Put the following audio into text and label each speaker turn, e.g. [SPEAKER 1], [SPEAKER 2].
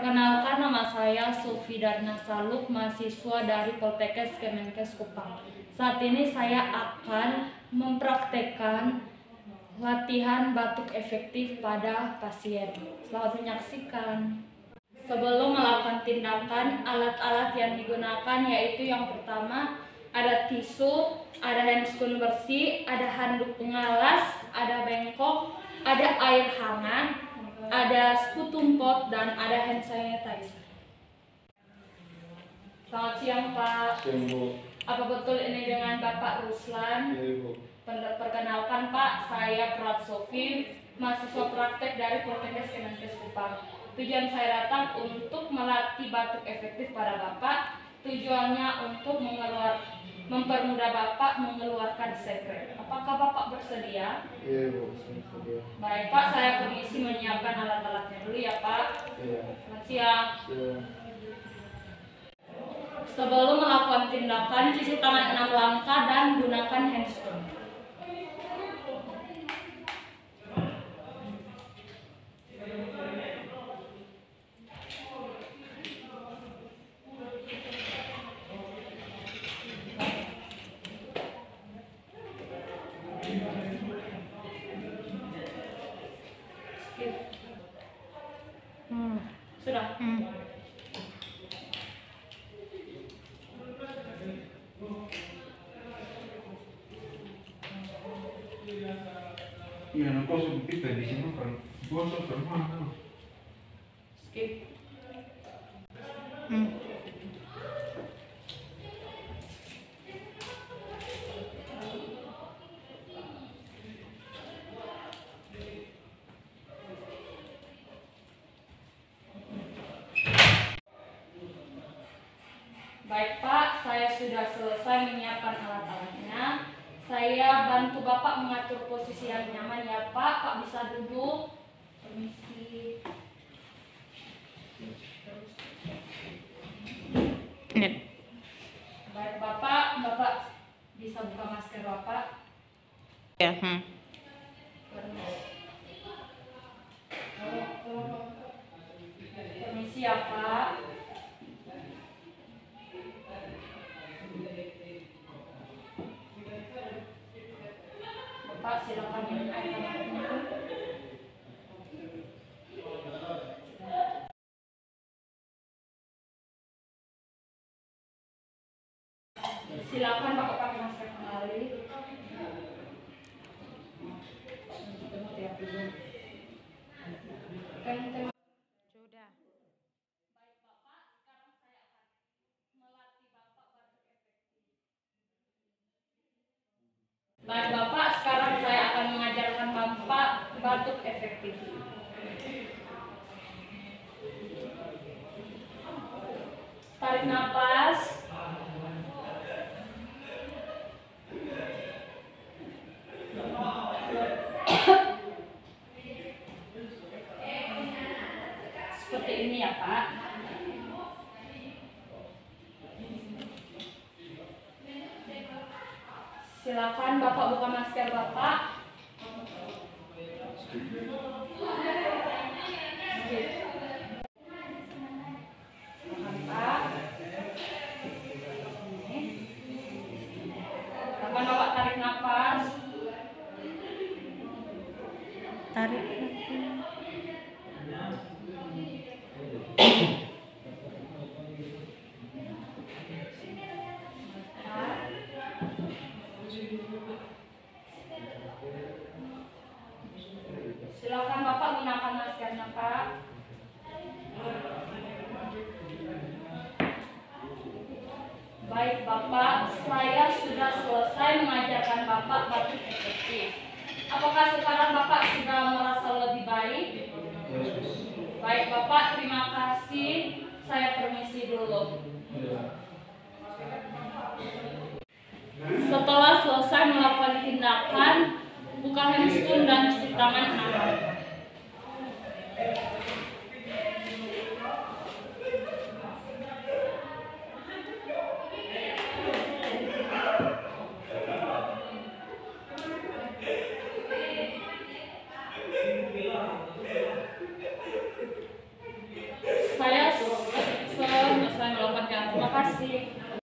[SPEAKER 1] Perkenalkan, nama saya Sufi Darna Saluk, mahasiswa dari Poltekkes Kemenkes Kupang. Saat ini saya akan mempraktekkan latihan batuk efektif pada pasien. Selamat menyaksikan. Sebelum melakukan tindakan, alat-alat yang digunakan yaitu yang pertama ada tisu, ada handscoon bersih, ada handuk pengalas, ada bengkok, ada air hangat, ada sputum pot, dan ada hand sanitizer. Selamat siang, Pak.
[SPEAKER 2] Siang, Bu.
[SPEAKER 1] Apa betul ini dengan Bapak Ruslan?
[SPEAKER 2] Iya, Bu.
[SPEAKER 1] Perkenalkan, Pak, saya Prat Sofi, mahasiswa praktek dari Poltekkes Kemenkes Kupang. Tujuan saya datang untuk melatih batuk efektif pada Bapak. Tujuannya untuk mempermudah Bapak mengeluarkan sekret. Apakah Bapak bersedia?
[SPEAKER 2] Iya, Bu. Saya.
[SPEAKER 1] Baik, Pak, saya permisi menyiapkan alat-alatnya dulu ya, Pak.
[SPEAKER 2] Iya.
[SPEAKER 1] Selamat siang.
[SPEAKER 2] Siang.
[SPEAKER 1] Sebelum melakukan tindakan, cuci tangan 6 langkah dan gunakan handscoon. Sudah.
[SPEAKER 2] Iya, non posso più di sino per posso fermare.
[SPEAKER 1] Skip. Baik, Pak, saya sudah selesai menyiapkan alat-alatnya. Saya bantu Bapak mengatur posisi yang nyaman ya, Pak. Pak bisa duduk. Permisi. Baik, Bapak bisa buka masker Bapak.
[SPEAKER 3] Ya.
[SPEAKER 1] Permisi ya, Pak. Bapak silakan minum air hangatnya. Silakan Bapak pakai masker kembali.
[SPEAKER 3] Sudah.
[SPEAKER 1] Baik Bapak, sekarang saya akan melatih Bapak batuk efektif. Baik Bapak, sekarang saya akan mengajarkan Bapak batuk efektif. Tarik nafas. Seperti ini ya, Pak. Silakan Bapak buka masker Bapak. Silakan Bapak tarik nafas.
[SPEAKER 3] Tarik.
[SPEAKER 1] Silakan Bapak gunakan maskernya, Pak. Baik Bapak, saya sudah selesai mengajarkan Bapak batuk efektif. Apakah sekarang Bapak sudah merasa lebih baik? Baik Bapak, terima kasih. Saya permisi dulu. Setelah selesai melakukan tindakan, buka handscoon dan cuci tangan 6 kali. Saya kasih.